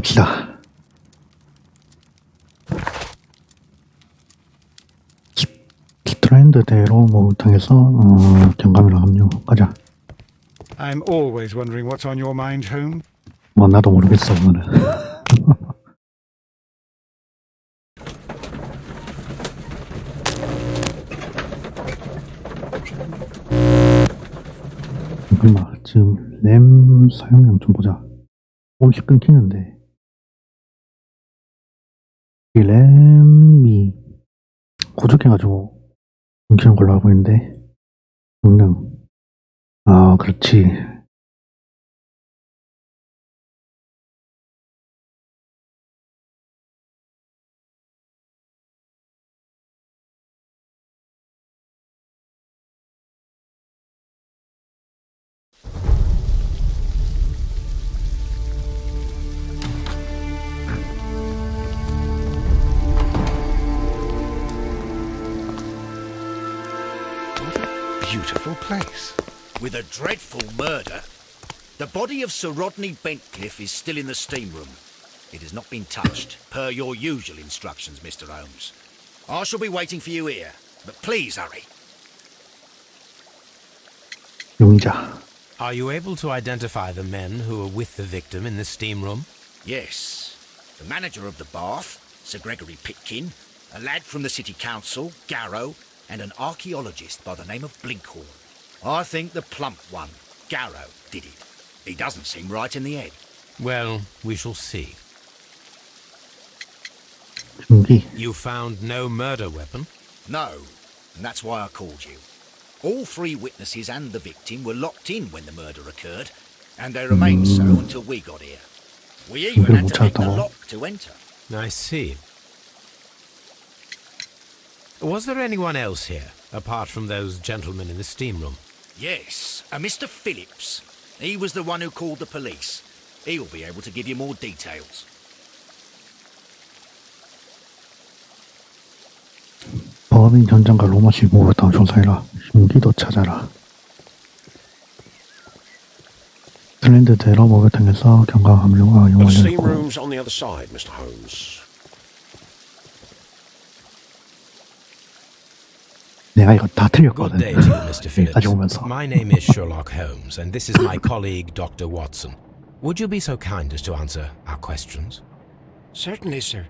갑시다. 스트랜드대로 목욕탕에서 경감이랑 합류. 가자. I'm always wondering what's on your mind, Holmes. 뭐 나도 모르겠어 오늘은. 잠깐만 지금 램 사용량 좀 보자. 조금씩 끊기는데 이 램이 고정해가지고 끊기는 걸로 알고 있는데 성능 그렇지. Beautiful place. With a dreadful murder. The body of Sir Rodney Bentcliffe is still in the steam room. It has not been touched, per your usual instructions, Mr. Holmes. I shall be waiting for you here, but please hurry. 용의자. Are you able to identify the men who were with the victim in the steam room? Yes. The manager of the bath, Sir Gregory Pitkin, a lad from the City Council, Garrow, and an archaeologist by the name of Blinkhorn. I think the plump one, Garrow, did it. He doesn't seem right in the head. Well, we shall see. 준비. You found no murder weapon? No, and that's why I called you. All three witnesses and the victim were locked in when the murder occurred, and they remained so until we got here. We even had to pick the lock to enter. I see. Was there anyone else here, apart from those gentlemen in the steam room? Yes, a Mr. Phillips. He was the one who called the police. He'll be able to give you more details. 범인 현장과 로마식 목욕탕 조사해라. 흉기도 찾아라. 스트랜드대로 목욕탕에서 경감 합류가 The steam 용어였고. room's on the other side, Mr. Holmes. 내가 이거 다 틀렸거든. Good day to you, Mr. Phillips. 여기까지 오면서. My name is Sherlock Holmes, and this is my colleague, Dr. Watson. Would you be so kind as to answer our questions? Certainly, sir.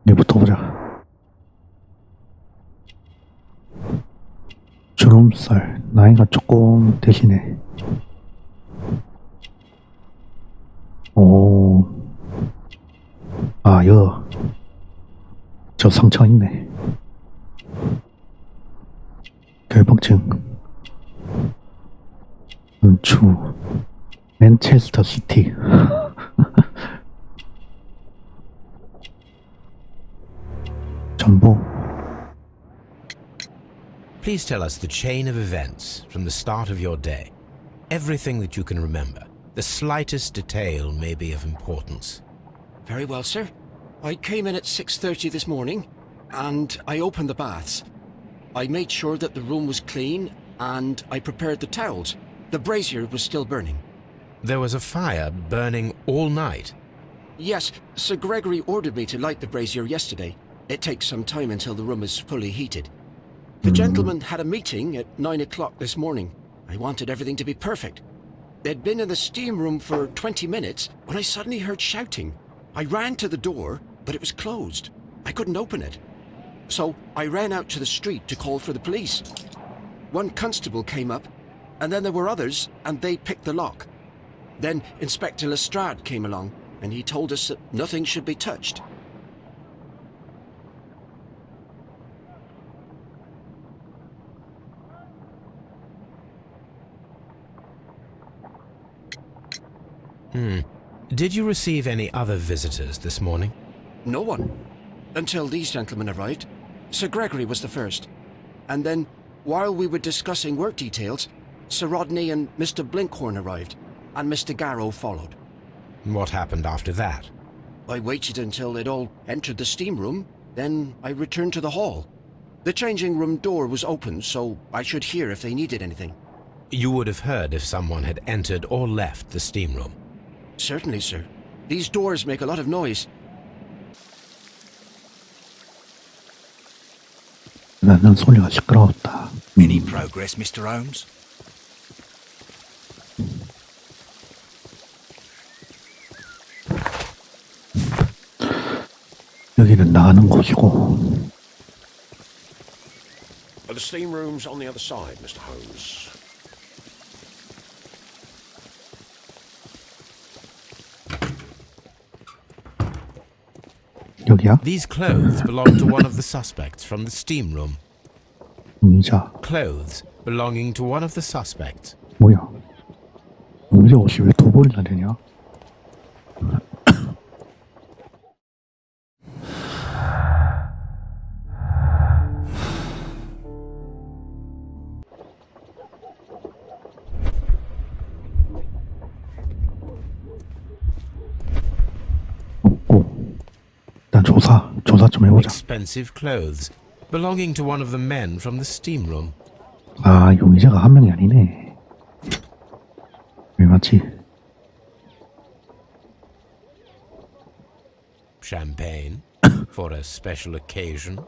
얘부터 보자. 주름살 나이가 조금 대신해. 저 상처 있네. 결벽증. 연추. 맨체스터 시티. 전보. Please tell us the chain of events from the start of your day. Everything that you can remember. The slightest detail may be of importance. Very well, sir. I came in at 6:30 this morning, and I opened the baths. I made sure that the room was clean, and I prepared the towels. The brazier was still burning. There was a fire burning all night. Yes, Sir Gregory ordered me to light the brazier yesterday. It takes some time until the room is fully heated. The gentleman had a meeting at 9 o'clock this morning. I wanted everything to be perfect. They'd been in the steam room for 20 minutes when I suddenly heard shouting. I ran to the door, but it was closed. I couldn't open it. So I ran out to the street to call for the police. One constable came up, and then there were others, and they picked the lock. Then Inspector Lestrade came along, and he told us that nothing should be touched. Did you receive any other visitors this morning? No one. Until these gentlemen arrived. Sir Gregory was the first. And then, while we were discussing work details, Sir Rodney and Mr. Blinkhorn arrived, and Mr. Garrow followed. What happened after that? I waited until they'd all entered the steam room, then I returned to the hall. The changing room door was open, so I should hear if they needed anything. You would have heard if someone had entered or left the steam room. Certainly, sir. These doors make a lot of noise. 나는 소리가 시끄러웠다. Any progress, Mr. Holmes? 여기는 나가는 곳이고. The steam room's on the other side, Mr. Holmes. 여기야? These clothes belong to one of the suspects from the steam room. 용의자. Clothes belonging to one of the suspects. 뭐야? 용의자 옷이 왜 두 벌이나 되냐? 없고. 일단 조사 좀 해보자. Expensive clothes belonging to one of the men from the steam room. 아, 용의자가 한 명이 아니네. 왜 맞지? Champagne for a special occasion.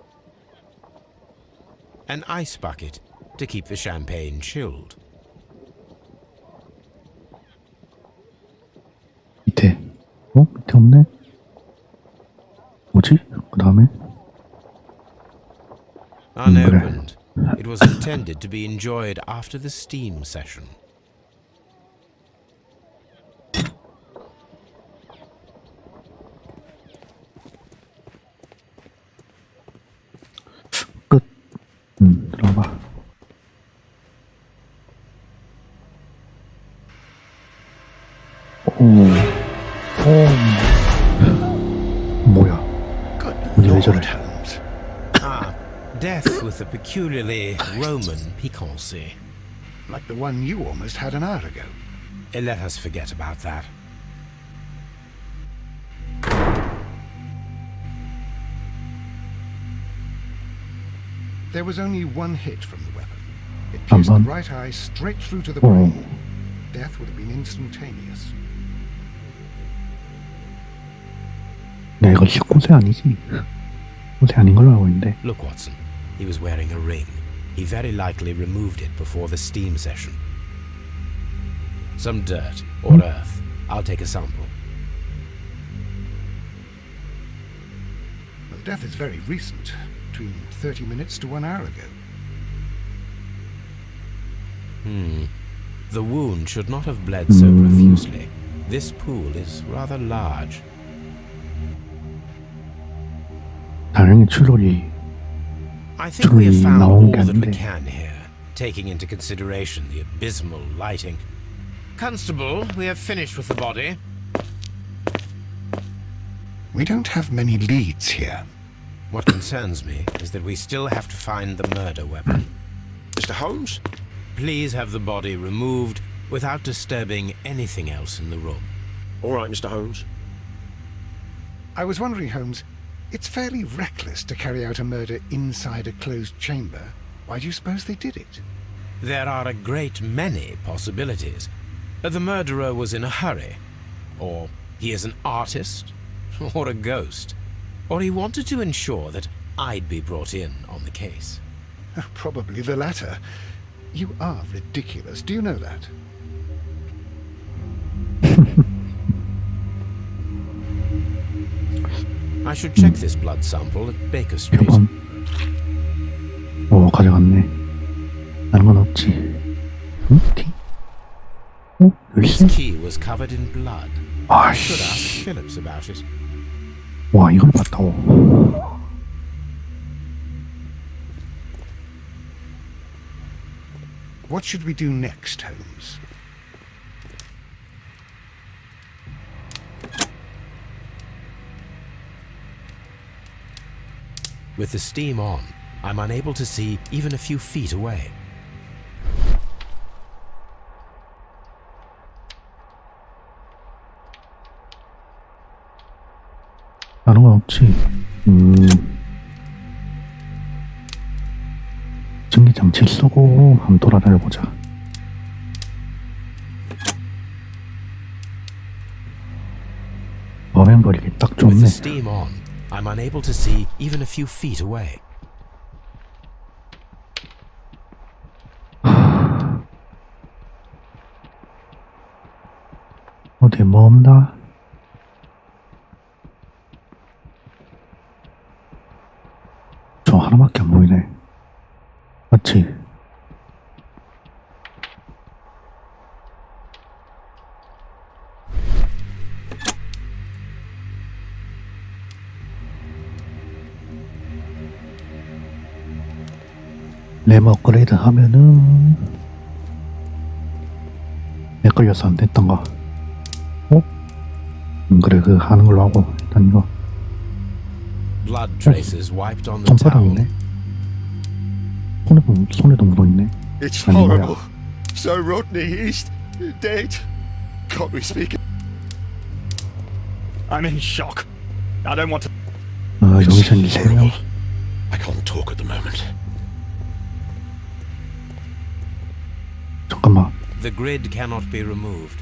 An ice bucket to keep the champagne chilled. 밑에. 밑에 없네? 뭐지? 그 다음에? Unopened. It was intended to be enjoyed after the steam session. 끝. 들어봐. 뭐야? Good 왜 Lord, 저래? Holmes. Ah, death with a peculiarly Roman piquancy. Like the one you almost had an hour ago. Let us forget about that. There was only one hit from the weapon. It pierced the right eye straight through to the brain. Death would have been instantaneous. 야, 이거 19세 아니지? 19세 아닌 걸로 알고 있는데. Look, Watson. He was wearing a ring. He very likely removed it before the steam session. Some dirt or earth. I'll take a sample. Well, death is very recent. Between 30 minutes to 1 hour ago. The wound should not have bled so profusely. This pool is rather large. 다행히 출혈이 I think we have Tree found all 나온 게 that we 아닌데. can here, taking into consideration the abysmal lighting. Constable, we have finished with the body. We don't have many leads here. What concerns me is that we still have to find the murder weapon. Mr. Holmes? Please have the body removed without disturbing anything else in the room. All right, Mr. Holmes. I was wondering, Holmes, it's fairly reckless to carry out a murder inside a closed chamber. Why do you suppose they did it? There are a great many possibilities. The murderer was in a hurry, or he is an artist, or a ghost, or he wanted to ensure that I'd be brought in on the case. Probably the latter. You are ridiculous. Do you know that? I should check this blood sample at Baker Street. 이번 가져갔네. 다른 건 없지. 응? 티? This 열쇠? key was covered in blood. I should ask 아씨. Phillips about it. 와, 이걸 봤다고. What should we do next, Holmes? With the steam on, I'm unable to see even a few feet away. 다른 건 없지. 전기장치 쓰고 한번 돌아다녀보자. 조명거리기 딱 With 좋네. the steam on, I'm unable to see even a few feet away. 어디 뭐 없나? 저 하나밖에 안 보이네. 맞지? 램 업그레이드 하면은 내 걸려서 안 됐던 거. 어? 그래 그 하는 걸로 하고 일단 이거 Blood traces wiped on the 손바닥 towel. 있네. 손에도 묻어 있네. It's 아니, 뭐야. horrible. So Rodney, he's dead. Can't we speak? I'm in shock. I don't want to. 여기서 이제 3명. I can't talk at the moment. 잠깐만. The grid cannot be removed.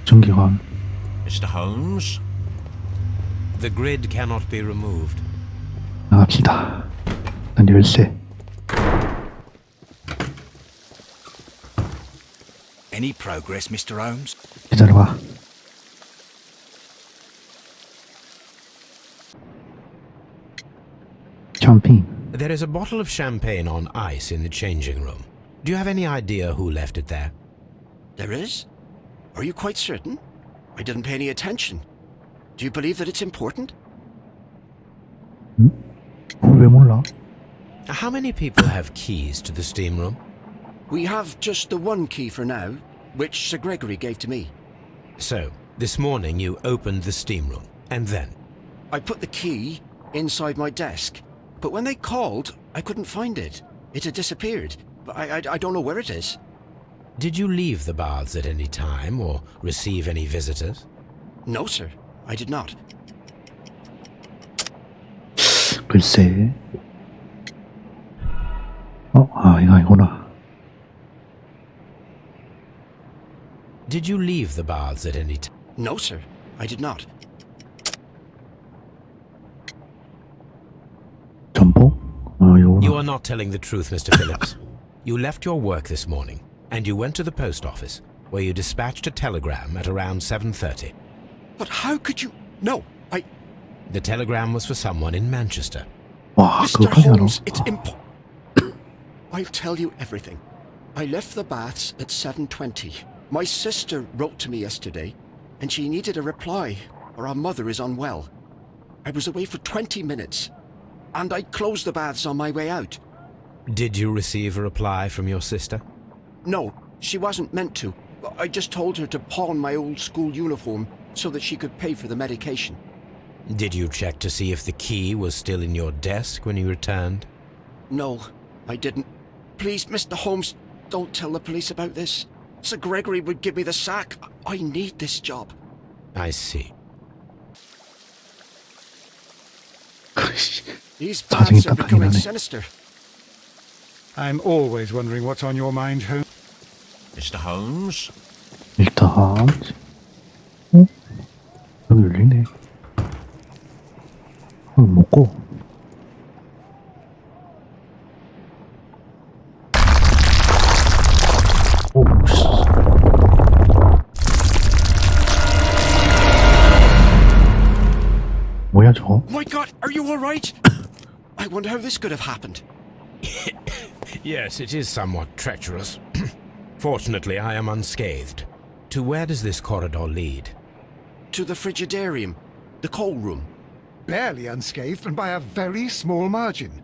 전기관. Mr. Holmes? The grid cannot be removed. 나갑시다. 난 열쇠. Any progress, Mr. Holmes? 기다려봐. 샴페인. There is a bottle of champagne on ice in the changing room. Do you have any idea who left it there? There is? Are you quite certain? I didn't pay any attention. Do you believe that it's important? 그걸 왜 몰라? How many people have keys to the steam room? We have just the one key for now, which Sir Gregory gave to me. So, this morning you opened the steam room, and then? I put the key inside my desk, but when they called, I couldn't find it. It had disappeared. I don't know where it is. Did you leave the baths at any time or receive any visitors? No, sir, I did not. 글쎄. 이거구나. Did you leave the baths at any time? No, sir, I did not. 전보? You 이거구나. are not telling the truth, Mr. Phillips. You left your work this morning, and you went to the post office, where you dispatched a telegram at around 7:30. But how could you? No, The telegram was for someone in Manchester. 와, Mr. 그거까지 알아? Holmes, it's I'll tell you everything. I left the baths at 7:20. My sister wrote to me yesterday, and she needed a reply, or our mother is unwell. I was away for 20 minutes, and I closed the baths on my way out. Did you receive a reply from your sister? No, she wasn't meant to. I just told her to pawn my old school uniform so that she could pay for the medication. Did you check to see if the key was still in your desk when you returned? No, I didn't. Please, Mr. Holmes, don't tell the police about this. Sir Gregory would give me the sack. I need this job. I see. These 사정이 baths are 딱하긴 becoming 하네. sinister. I'm always wondering what's on your mind, Holmes. Mr. Holmes? 일단 여기 열리네. 먹고. 오, 씨. 뭐야 저거? My God, are you all right? I wonder how this could have happened. Yes, it is somewhat treacherous. Fortunately, I am unscathed. To where does this corridor lead? To the frigidarium, the coal room. Barely unscathed and by a very small margin.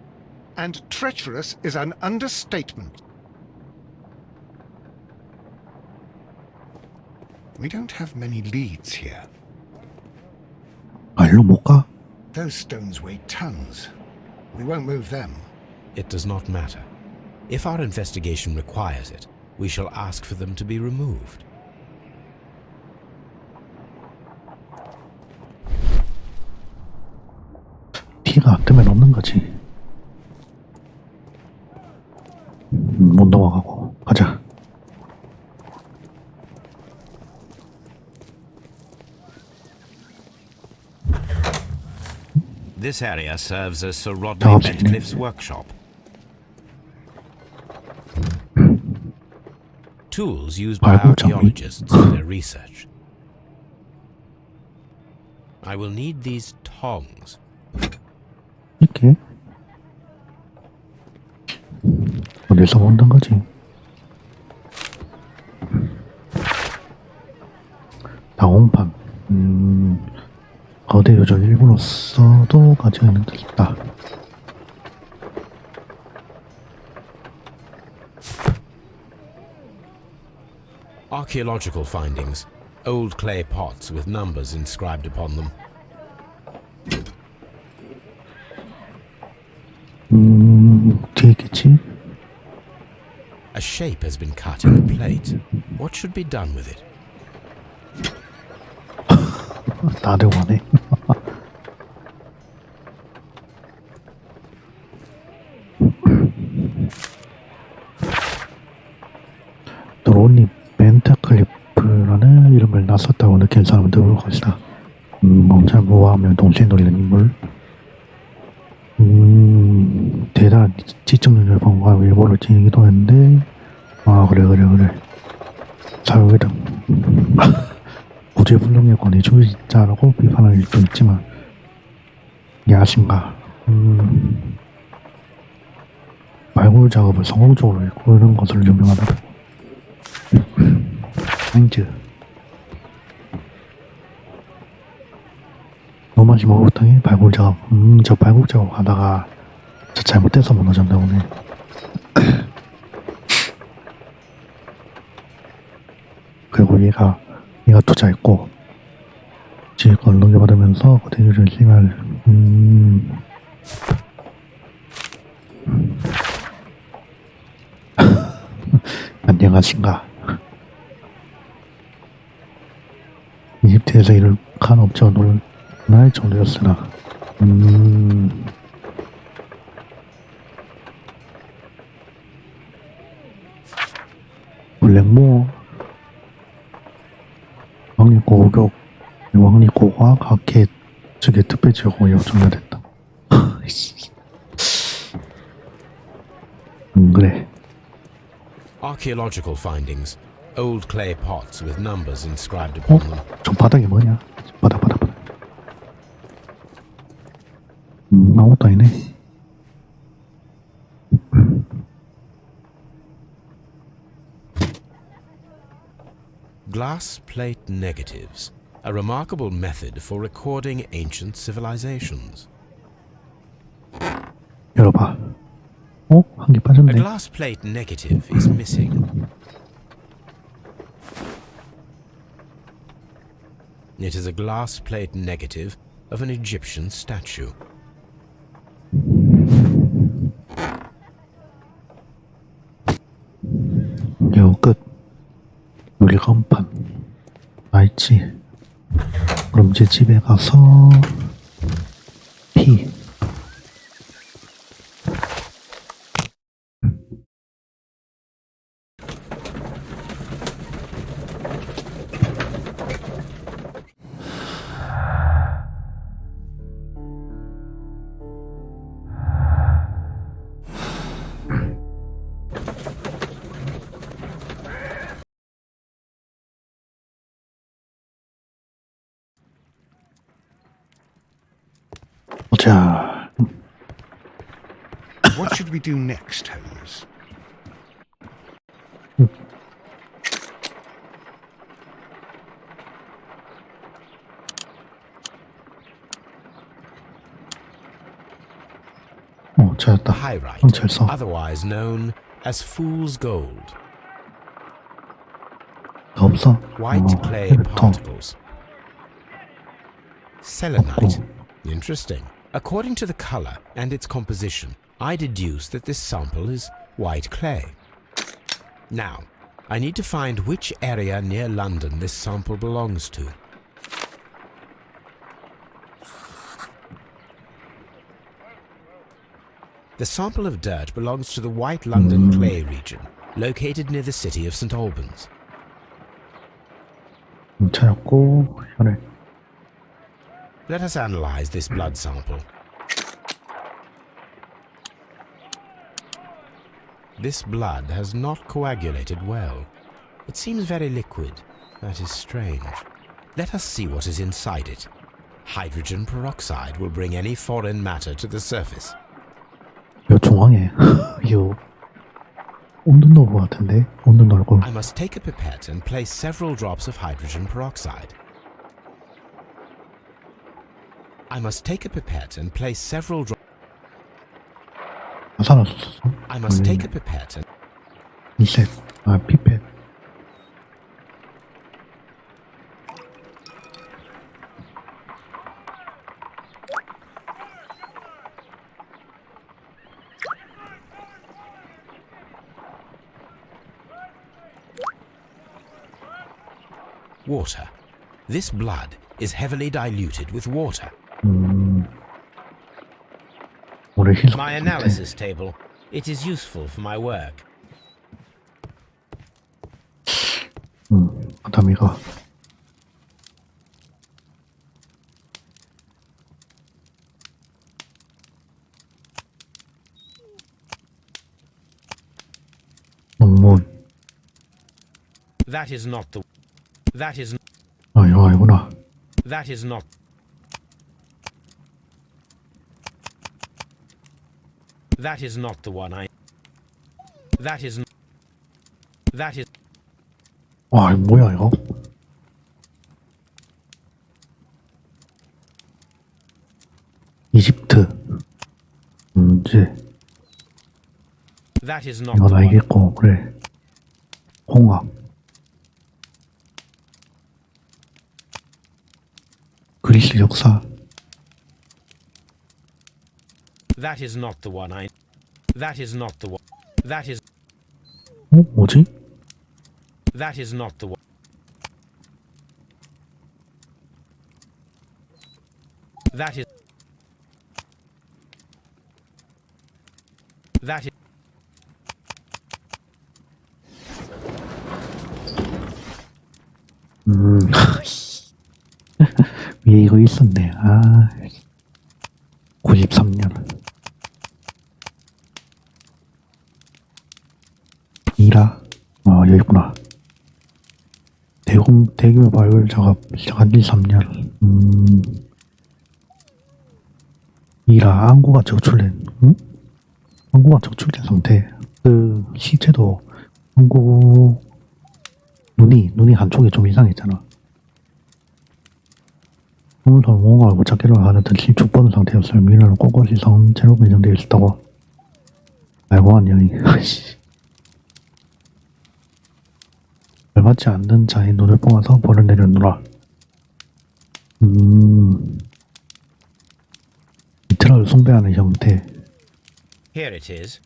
And treacherous is an understatement. We don't have many leads here. 일로 못 가? Those stones weigh tons. We won't move them. It does not matter. If our investigation requires it, we shall ask for them to be removed. 피가 안 뜨면 없는 거지. 못 넘어가고 가자. This area serves as Sir Rodney 작업실이네. Bentcliffe's workshop. Tools used by 발굴 장비. archaeologists in their research. I will need these tongs. 이렇게 어디서 본단 거지? 다공판. 거대 요정 일부로서도 가지고 있는 게 있다. Archaeological findings. Old clay pots with numbers inscribed upon them. 뒤에 있겠지? A shape has been cut in the plate. What should be done with it? 다들 원해. 드론이 벤터클리프라는 이름을 낯섰다고 느낀 사람은 누굴 것이다. 멍청한 무화하며 동시에 노리는 인물. 대단한 지적 능력을 본과 일보를 지니기도 했는데, 아, 그래. 사회등. 구제불능의 권위주의자라고 비판할 일도 있지만, 야심가. 발굴 작업을 성공적으로 이끄는 것으로 유명하다. 하인즈. 노마시 목욕탕의 발굴 작업. 저 발굴 작업 하다가 저 잘못돼서 무너졌나 보네. 그리고 얘가 투자했고 지휘권을 넘겨받으면서 고대주를 힘을 안녕하신가. 이집트에서 일을 한 업체가 놀랄 정도였으나 블랙모 왕리고과 각계 측의 특별 지역으로 요청됐다. 그래. Archaeological findings. Old clay pots with numbers inscribed upon them. 저 바닥이 뭐냐? 바닥. 아무것도 아니네. Glass plate negatives. A remarkable method for recording ancient civilizations. 열어봐. 한 개 A 빠졌네. glass plate negative is missing. It is a glass plate negative of an Egyptian statue. 요 끝. 유리건판. 알지. 그럼 이제 집에 가서 피. 자, What should we do next, Holmes? 찾았다. Pyrite, 경찰서. otherwise known as fool's gold. 더 없어? White clay 헤비통. particles. Selenite. Interesting. According to the color and its composition, I deduce that this sample is white clay. Now, I need to find which area near London this sample belongs to. The sample of dirt belongs to the White London clay region, located near the city of St. Albans. 찾았고, 혈액. Let us analyze this blood sample. This blood has not coagulated well. It seems very liquid. That is strange. Let us see what is inside it. Hydrogen peroxide will bring any foreign matter to the surface. 요 중앙에 요 온도 넣을 것 같은데? 온도 넣고 I must take a pipette and place several drops of hydrogen peroxide. I must take a pipette and place several drops. 살았었어. I must take a pipette and 리셋. 아 피펫. water. This blood is heavily diluted with water. 오래 희석. My analysis table. It is useful for my work. 그다음 이거. 논문. That is not the. That is. 아 이거 아니구나. That is not. That is not the one I. That is. That is. 와 이거 뭐야 이거? 이집트 문제. That is not 이건 the one. 알겠고 그래. 홍합. 그리스 역사. That is not the one I. That is not the one. That is. 뭐지? That is not the one. That is. That is. 위에 이거 있었네. 아, 93년. 이라. 여기 있구나. 대규모 발굴 작업 시작한 지 3년. 이라, 항구가 적출된, 항구가 적출된 상태. 그, 시체도, 항구, 눈이 한쪽에 좀 이상했잖아. 홈에서 뭔가를 못 찾기로 하는 듯 실축받은 상태였어요. 미래는 꼿꼿이 성체로 배정되어 있었다고. 알고 한 여인. 열받지 않는 자의 눈을 뽑아서 벌을 내려놓으라. 이틀을 숭배하는 형태. Here it is.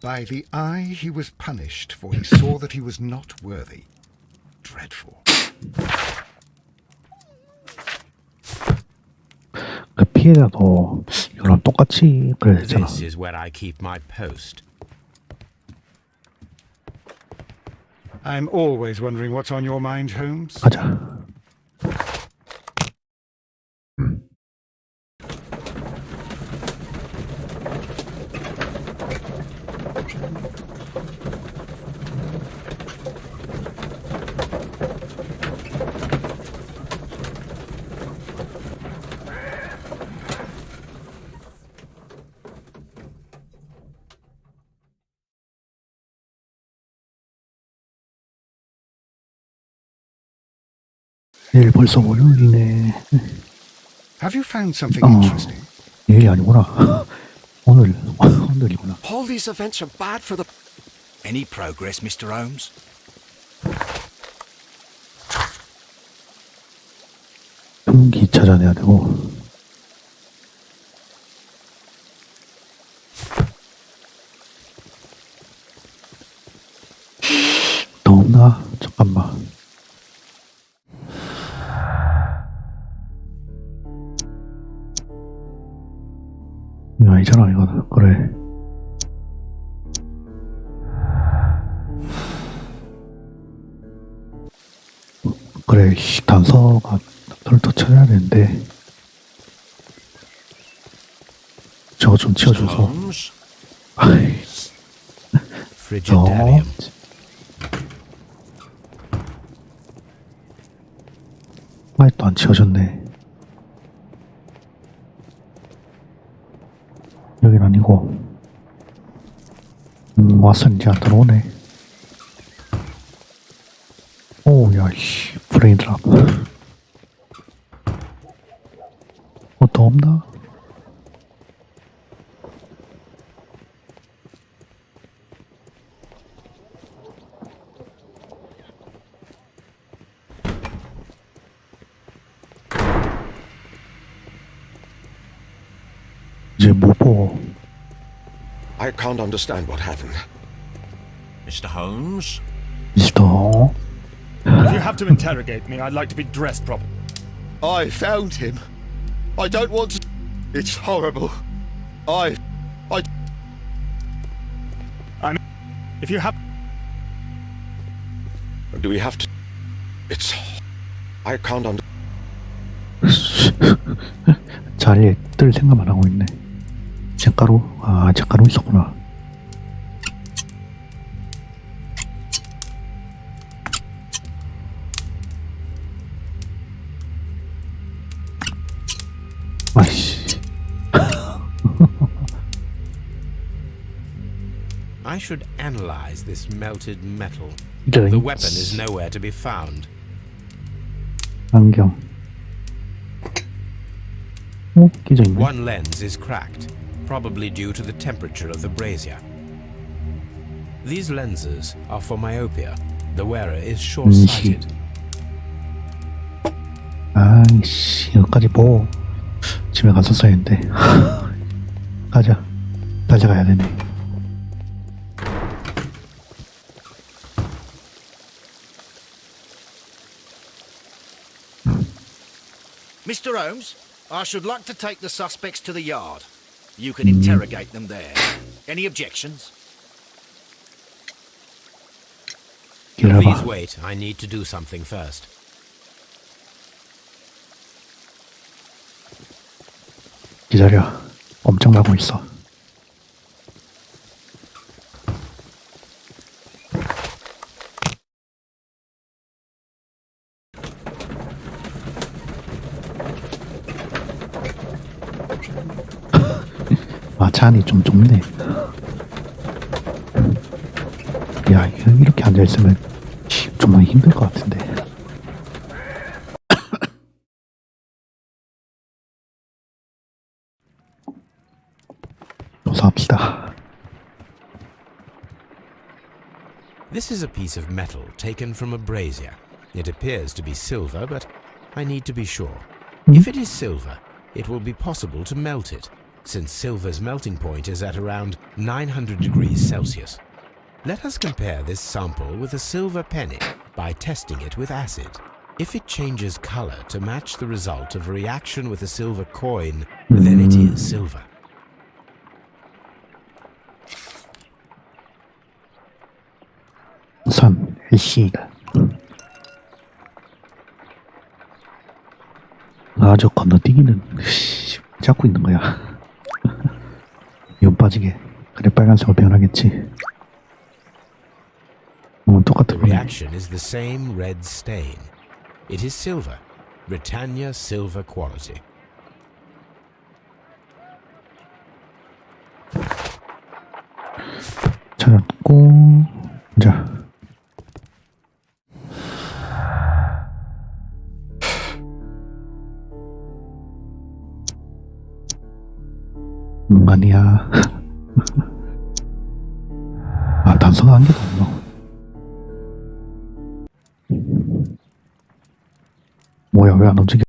By the eye he was punished, for he saw that he was not worthy. Dreadful. 그 피해자도 이거랑 똑같이 그랬잖아. This is where I keep my post. I'm always wondering what's on your mind, Holmes. 가자. 내일 벌써 월요일이네. Have you found something interesting? 내일이 아니구나. 오늘이구나. All these events are bad for the... Any progress, Mr. Holmes? 흉기 찾아내야 되고. 더 없나? 잠깐만. 이거 아니잖아, 이거는. 그래. 그래, 단서가 더 찾아야 되는데. 저거 좀 치워줘서. Holmes? Frigidarium. 아직도 안 치워졌네. 여긴 아니고. 왔었는지 안 들어오네. 오, 야, 씨, 브레인 드랍. 더 없나? 이제 못 보고. I can't understand what happened. Mr. Holmes? 미스터. If you have to interrogate me, I'd like to be dressed properly. I found him. I don't want to. It's horrible. I. If you have. Do we have to? It's. I can't understand. 자리에 뜰 생각만 하고 있네. 잿가루? 아, 잿가루 있었구나. 아이씨. I should analyze this melted metal. 이런. The weapon is nowhere to be found. 안경. 끼져 있네. One lens is cracked, probably due to the temperature of the brazier. These lenses are for myopia. The wearer is short-sighted. 아이씨, 여기까지 보고 집에 갔었어야 했는데. 가자. 달려가야 되네. Mr. Holmes, I should like to take the suspects to the yard. You can interrogate them there. Any objections? Please 기다려봐. wait, I need to do something first. 기다려. 엄청 가고 있어. 아, 차 안이 좀 좁네. 야, 이렇게 앉아있으면 좀 힘들 것 같은데. 조사합시다. This is a piece of metal taken from a brazier. It appears to be silver, but I need to be sure. If it is silver, it will be possible to melt it, since silver's melting point is at around 900 degrees Celsius. Let us compare this sample with a silver penny by testing it with acid. If it changes color to match the result of a reaction with a silver coin, then it is silver. 선, 시가. 아, 저 건너뛰기는 잡고 있는 거야. 이건 빠지게. 그래, 빨간색으로 변하겠지. 똑같은 The 거네. reaction is the same red stain. It is silver, Britannia silver quality. 찾았고, 자. 아니야. 아, 단서가 한 개도 없노. 뭐야, 왜 안 움직여?